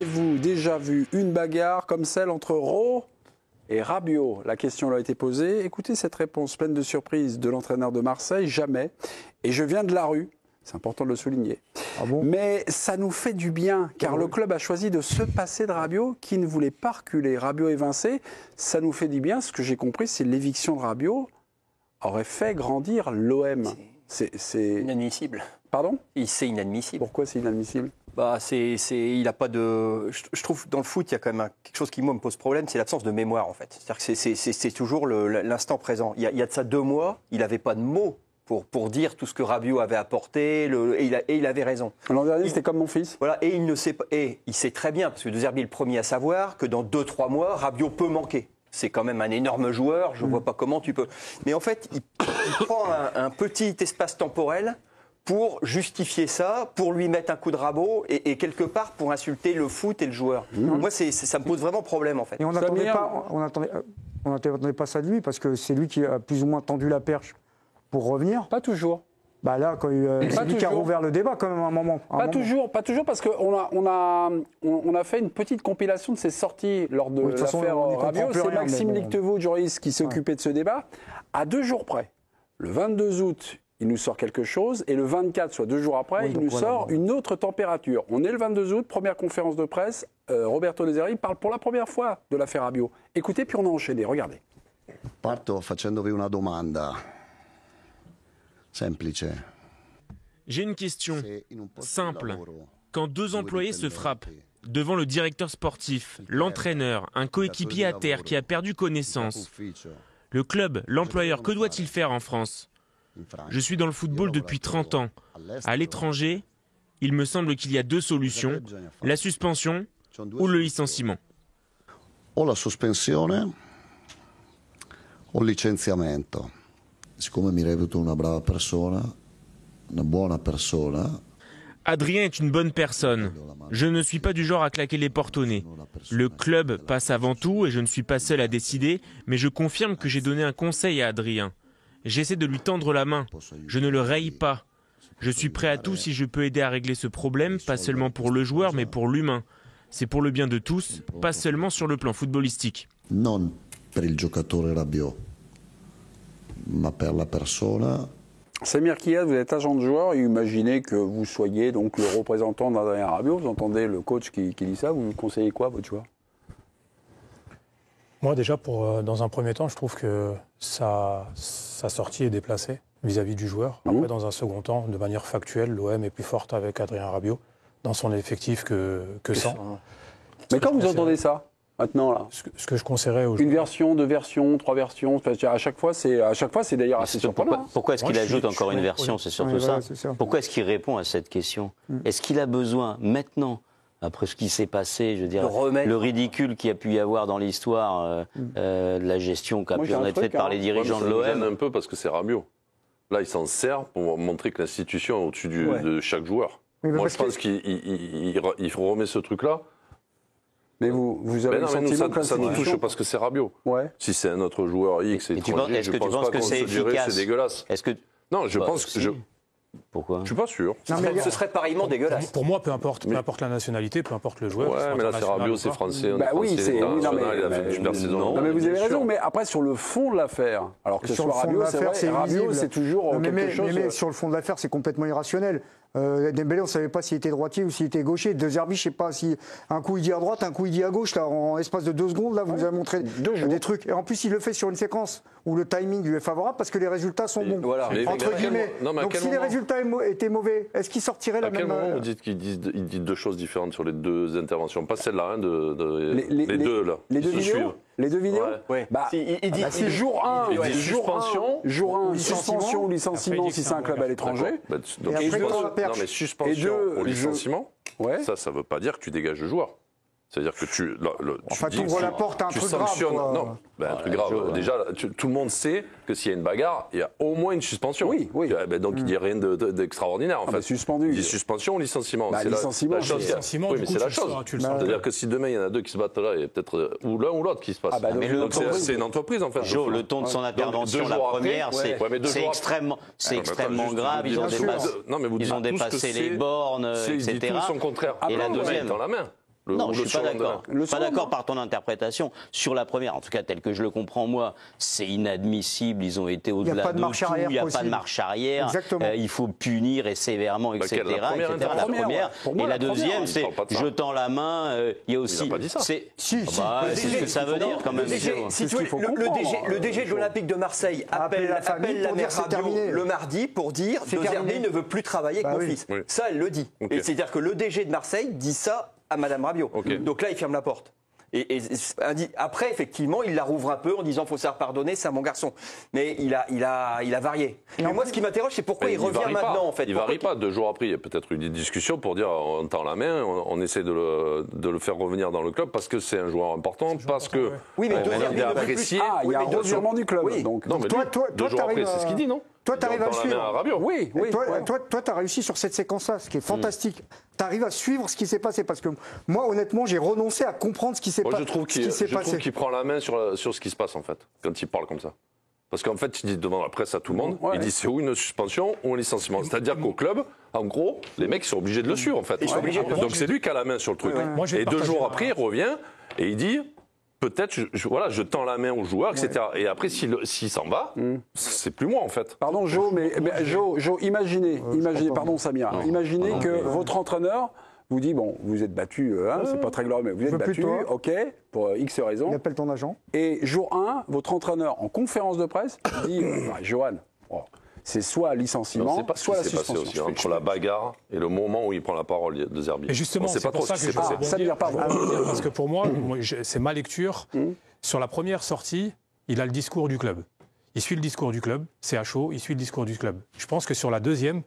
Avez-vous déjà vu une bagarre comme celle entre Rowe et Rabiot? La question leur a été posée. Écoutez cette réponse pleine de surprise de l'entraîneur de Marseille. Jamais. Et je viens de la rue. C'est important de le souligner. Ah bon? Mais ça nous fait du bien, car le club a choisi de se passer de Rabiot, qui ne voulait pas reculer. Rabiot évincé, ça nous fait du bien. Ce que j'ai compris, c'est l'éviction de Rabiot aurait fait grandir l'OM. C'est inadmissible. Pardon? C'est inadmissible. Pourquoi c'est inadmissible? Bah, il a pas de. Je trouve dans le foot, il y a quand même quelque chose qui moi me pose problème, c'est l'absence de mémoire en fait. C'est-à-dire que c'est toujours l'instant présent. Il y a de ça 2 mois, il n'avait pas de mots pour dire tout ce que Rabiot avait apporté, et il avait raison. L'an dernier, c'était comme mon fils. Voilà, et il ne sait pas, et il sait très bien, parce que De Zerbi est le premier à savoir que dans 2-3 mois, Rabiot peut manquer. C'est quand même un énorme joueur, je ne vois pas comment tu peux. Mais en fait, il prend un petit espace temporel pour justifier ça, pour lui mettre un coup de rabot et quelque part pour insulter le foot et le joueur. Moi, ça me pose vraiment problème en fait. Et on n'attendait pas ça de lui, parce que c'est lui qui a plus ou moins tendu la perche pour revenir. Pas toujours. Bah là, c'est lui qui a rouvert le débat quand même à un moment. Pas toujours, parce qu'on a fait une petite compilation de ses sorties lors de l'affaire Rabiot. C'est Maxime Lictevaux, journaliste, qui s'est occupé de ce débat. À 2 jours près, le 22 août, il nous sort quelque chose, et le 24, soit 2 jours après, il nous sort une autre température. On est le 22 août, première conférence de presse, Roberto De Zerbi parle pour la première fois de l'affaire Rabiot. Écoutez, puis on a enchaîné, regardez. Parto facendovi una domanda. Semplice. J'ai une question simple. Quand 2 employés se frappent devant le directeur sportif, l'entraîneur, un coéquipier à terre qui a perdu connaissance, le club, l'employeur, que doit-il faire en France? Je suis dans le football depuis 30 ans. À l'étranger, il me semble qu'il y a 2 solutions, la suspension ou le licenciement. O la sospensione o il licenziamento. Siccome mi reputo una brava persona, una buona persona. Adrien est une bonne personne. Je ne suis pas du genre à claquer les portes au nez. Le club passe avant tout et je ne suis pas seul à décider, mais je confirme que j'ai donné un conseil à Adrien. J'essaie de lui tendre la main. Je ne le raye pas. Je suis prêt à tout si je peux aider à régler ce problème, pas seulement pour le joueur, mais pour l'humain. C'est pour le bien de tous, pas seulement sur le plan footballistique. Non per il giocatore Rabiot, ma per la persona. Samir Kiyad, vous êtes agent de joueur, et imaginez que vous soyez donc le représentant d'Adrien Rabiot, vous entendez le coach qui dit ça, vous conseillez quoi à votre joueur? Moi, déjà, dans un premier temps, je trouve que sa sortie est déplacée vis-à-vis du joueur. Après, dans un second temps, de manière factuelle, l'OM est plus forte avec Adrien Rabiot dans son effectif que sans. Mais quand vous entendez ça, maintenant, là, ce que je conseillerais aux une version, 2 versions, 3 versions, à chaque fois, c'est d'ailleurs assez surprenant. Pourquoi est-ce qu'il ajoute encore une version? C'est surtout ça. Pourquoi est-ce qu'il répond à cette question? Est-ce qu'il a besoin, maintenant, après ce qui s'est passé, je veux dire, le ridicule qu'il y a pu y avoir dans l'histoire de la gestion qui a pu en être faite par les dirigeants de l'OM. Ça me gêne un peu parce que c'est Rabiot. Là, il s'en sert pour montrer que l'institution est au-dessus de chaque joueur. Moi, je pense qu'il remet ce truc-là. Mais vous avez le sentiment que ça nous touche parce que c'est Rabiot. Si c'est un autre joueur X étranger, est-ce que tu penses que c'est efficace? C'est dégueulasse. Non, je pense que Pourquoi? Je suis pas sûr. Ce serait pareillement dégueulasse. Pour moi, peu importe la nationalité, peu importe le joueur. Ouais, mais là, c'est Rabiot, c'est français. Oui, c'est. Il a fait une super saison. Non, mais vous avez raison. Mais après, sur le fond de l'affaire, alors que ce soit Rabiot, c'est vrai, Rabiot, c'est toujours quelque chose. Mais sur le fond de l'affaire, c'est complètement irrationnel. Dembélé, on ne savait pas s'il était droitier ou s'il était gaucher. De Zerbi, je ne sais pas si un coup il dit à droite, un coup il dit à gauche. Là, en espace de 2 secondes, là, vous nous avez montré des trucs. Et en plus, il le fait sur une séquence où le timing lui est favorable parce que les résultats sont bons. Voilà. Entre guillemets. Donc si les résultats étaient mauvais, est-ce qu'il sortirait la même... À quel moment vous dites qu'il dit 2 choses différentes sur les 2 interventions? Pas celle-là, les 2 là. Les 2 vidéos? Les 2 vidéos? Ouais. Il dit jour 1, suspension ou licenciement si c'est un club à l'étranger. Donc, non, mais suspension ou licenciement, ça ne veut pas dire que tu dégages le joueur. C'est-à-dire que tu ouvres la porte à un truc grave. Non, un truc grave. Déjà, tout le monde sait que s'il y a une bagarre, il y a au moins une suspension. Oui. Donc il n'y a rien d'extraordinaire en fait. Suspendu. Il dit suspension ou licenciement. C'est licenciement. La chose. Oui, mais c'est la chose. C'est-à-dire que si demain il y en a 2 qui se battent là, il y a peut-être ou l'un ou l'autre qui se passe. Donc c'est une entreprise en fait. Le ton de son intervention, la première, c'est extrêmement grave. Ils ont dépassé les bornes, etc. Ils disent tout son contraire. Et la deuxième dans la main. Non, je ne suis pas d'accord. Je ne suis pas d'accord par ton interprétation. Sur la première, en tout cas, tel que je le comprends moi, c'est inadmissible. Ils ont été au-delà de tout. Il n'y a pas de marche arrière. Il faut punir et sévèrement, etc. La première. Et la deuxième, c'est je tends la main. Il y a aussi. Il n'a pas dit ça. C'est ce que ça veut dire quand même. Le DG de l'Olympique de Marseille appelle la mère Rabiot le mardi pour dire De Zerbi ne veut plus travailler avec mon fils. Ça, elle le dit. C'est-à-dire que le DG de Marseille dit ça à Madame Rabiot. Donc là, il ferme la porte. Et après, effectivement, il la rouvre un peu en disant faut savoir pardonner, c'est un bon garçon. Mais il a varié. Mais moi, ce qui m'interroge, c'est pourquoi il revient maintenant, en fait. Il varie pas. 2 jours après, il y a peut-être eu des discussions pour dire on tend la main, on essaie de le faire revenir dans le club parce que c'est un joueur important, parce que oui, mais on est apprécié. Il y a un revirement du club. Donc, non, mais toi, 2 jours après, c'est ce qu'il dit, non? Toi, tu arrives à suivre. Oui. Toi, tu as réussi sur cette séquence-là, ce qui est fantastique. Tu arrives à suivre ce qui s'est passé. Parce que moi, honnêtement, j'ai renoncé à comprendre ce qui s'est passé. Je trouve qu'il prend la main sur ce qui se passe, en fait, quand il parle comme ça. Parce qu'en fait, il dit devant la presse à tout le monde, il dit c'est ou une suspension ou un licenciement. C'est-à-dire qu'au club, en gros, les mecs sont obligés de le suivre, en fait. Donc c'est lui qui a la main sur le truc. Et 2 jours après, il revient et il dit... Peut-être, je tends la main au joueur, etc. Et après, s'il s'en va, c'est plus moi, en fait. Pardon, Jo, mais Jo, imaginez, pardon, Samir, imaginez que votre entraîneur vous dit, bon, vous êtes battu, c'est pas très glorieux, mais vous êtes battu, ok, pour X raisons. Il appelle ton agent. Et jour 1, votre entraîneur, en conférence de presse, dit, Johan, c'est soit licenciement, soit la suspension. Aussi, entre la bagarre et le moment où il prend la parole de Zerbi. Et justement, c'est pour ça que je vais parce que pour moi, c'est ma lecture. Sur la première sortie, il a le discours du club. Il suit le discours du club, c'est à chaud, il suit le discours du club. Je pense que sur la deuxième,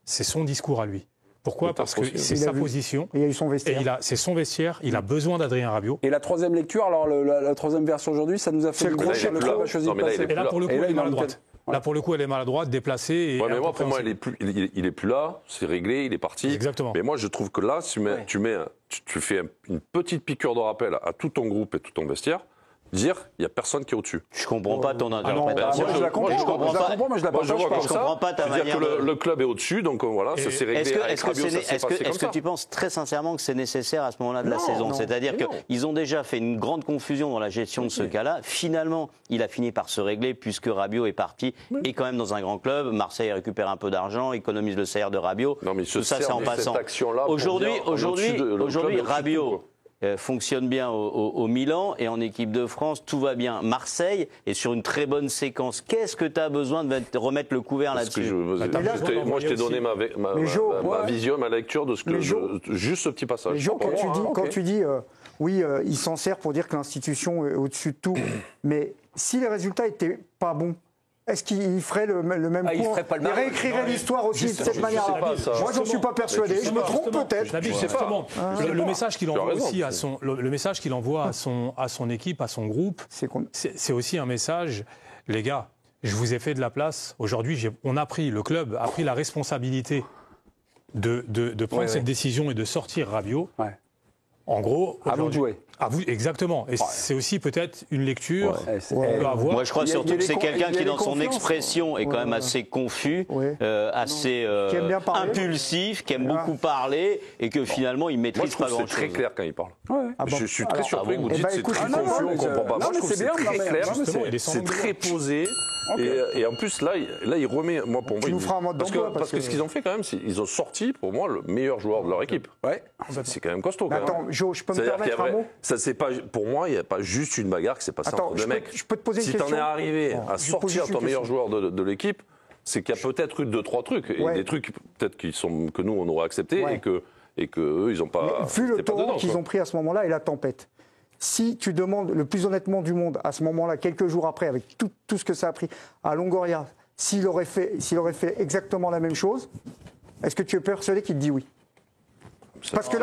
c'est son discours à lui. Pourquoi ? Parce que c'est sa position. Et il a eu son vestiaire. C'est son vestiaire, il a besoin d'Adrien Rabiot. Et la troisième lecture, alors la troisième version aujourd'hui, ça nous a fait le club a choisi de passer. Et là, pour le coup, elle est maladroite. Là, pour le coup, elle est maladroite, déplacée. Ouais, mais moi, pour moi, il est plus là, c'est réglé, il est parti. Exactement. Mais moi, je trouve que là, tu fais une petite piqûre de rappel à tout ton groupe et tout ton vestiaire. Dire, il n'y a personne qui est au-dessus. Je ne comprends pas ton interprétation. Moi, je la comprends, mais je la partage pas. Je ne comprends pas ta manière de... Le club est au-dessus, donc voilà, ça s'est réglé avec Rabiot, ça s'est passé comme ça. Est-ce que tu penses très sincèrement que c'est nécessaire à ce moment-là de la saison ? C'est-à-dire qu'ils ont déjà fait une grande confusion dans la gestion de ce cas-là. Finalement, il a fini par se régler puisque Rabiot est parti et quand même dans un grand club. Marseille récupère un peu d'argent, économise le salaire de Rabiot. Tout ça, c'est en passant. Aujourd'hui, Rabiot fonctionne bien au Milan et en équipe de France, tout va bien. Marseille est sur une très bonne séquence. Qu'est-ce que tu as besoin de remettre le couvert là-dessus ? Moi, je t'ai donné ma vision, ma lecture de ce que juste ce petit passage. Mais Jo, quand tu dis oui, il s'en sert pour dire que l'institution est au-dessus de tout, mais si les résultats n'étaient pas bons, est-ce qu'il ferait le même coup ? Il réécrirait l'histoire aussi de cette manière-là. Moi, je n'en suis pas persuadé. Je me trompe peut-être. Le message qu'il envoie aussi le message qu'il envoie à son équipe, à son groupe, c'est aussi un message. Les gars, je vous ai fait de la place. Aujourd'hui, le club a pris la responsabilité de prendre cette décision et de sortir Rabiot. En gros, à vous de jouer. À vous, exactement. Et c'est aussi peut-être une lecture à avoir. Moi, je crois surtout que c'est quelqu'un qui, dans son expression, est quand même assez confus, assez impulsif, qui aime beaucoup parler, et que finalement, il maîtrise pas grand-chose. C'est très clair quand il parle. Je suis très surpris que vous dites c'est très confus, on ne comprend pas. Moi, je trouve que c'est très clair, c'est très posé. Et en plus, là, il remet. Moi, pour moi, parce que ce qu'ils ont fait quand même, c'est qu'ils ont sorti, pour moi, le meilleur joueur de leur équipe. C'est quand même costaud. Attends, Jo, je peux me permettre un mot ? Pour moi, il n'y a pas juste une bagarre qui s'est passée entre deux mecs. Je peux te poser une question. Si tu en es arrivé à sortir ton meilleur joueur de l'équipe, c'est qu'il y a peut-être eu 2-3 trucs. Et des trucs peut-être que nous, on aurait acceptés et qu'eux, ils n'ont pas. Vu le torrent qu'ils ont pris à ce moment-là et la tempête, si tu demandes le plus honnêtement du monde, à ce moment-là, quelques jours après, avec tout ce que ça a pris à Longoria, s'il aurait fait exactement la même chose, est-ce que tu es persuadé qu'il te dit oui ? Parce que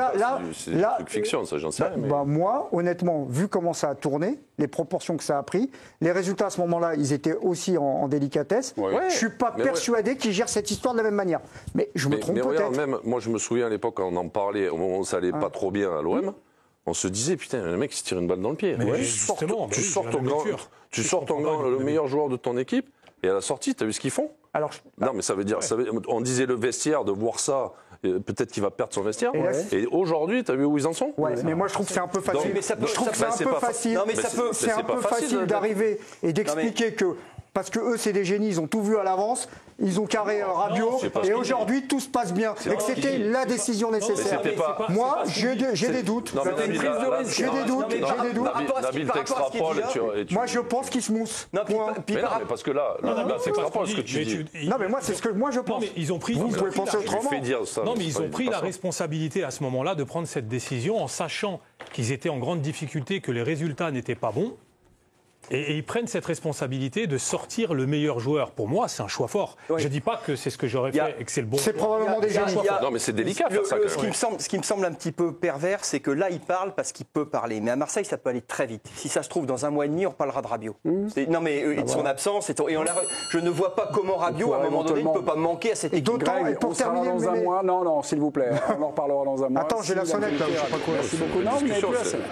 c'est une fiction, ça, j'en sais rien. Moi, honnêtement, vu comment ça a tourné, les proportions que ça a pris, les résultats à ce moment-là, ils étaient aussi en délicatesse. Je suis pas persuadé qu'ils gèrent cette histoire de la même manière. Mais je me trompe peut-être. Regarde, même moi, je me souviens à l'époque, quand on en parlait, au moment où ça allait pas trop bien à l'OM, on se disait, putain, le mec, il se tire une balle dans le pied. Tu sors le meilleur joueur de ton équipe, et à la sortie, tu as vu ce qu'ils font ? Non, mais ça veut dire, on disait le vestiaire, de voir ça peut-être qu'il va perdre son vestiaire. Et aujourd'hui, tu as vu où ils en sont? Mais moi je trouve que c'est un peu facile. Je trouve que c'est un peu facile. C'est un peu facile d'arriver et d'expliquer que. Parce que eux, c'est des génies, ils ont tout vu à l'avance, ils ont carré Rabiot, et aujourd'hui, tout se passe bien. Et que c'était la décision nécessaire. Moi, j'ai des doutes. J'ai des doutes. Nabil t'extrapole. Moi, je pense qu'il se mousse. Mais parce que là, t'extrapoles ce que tu dis. Non, mais moi, c'est ce que moi je pense. Non, mais ils ont pris. Vous pouvez penser autrement. Non, mais ils ont pris la responsabilité à ce moment-là de prendre cette décision en sachant qu'ils étaient en grande difficulté, que les résultats n'étaient pas bons. Et ils prennent cette responsabilité de sortir le meilleur joueur. Pour moi, c'est un choix fort. Je ne dis pas que c'est ce que j'aurais fait et que c'est le bon. C'est probablement des génies. Non, mais c'est délicat de faire ça. Ce qui me semble un petit peu pervers, c'est que là, il parle parce qu'il peut parler. Mais à Marseille, ça peut aller très vite. Si ça se trouve, dans un mois et demi, on parlera de Rabiot. Non, mais de son absence. Je ne vois pas comment Rabiot, à un moment donné, ne peut pas manquer à cette équipe. On sera dans un mois. Non, s'il vous plaît. On en reparlera dans un mois. Attends, j'ai la sonnette là. Je sais pas quoi. Merci beaucoup. Non, mais plus la sonnette.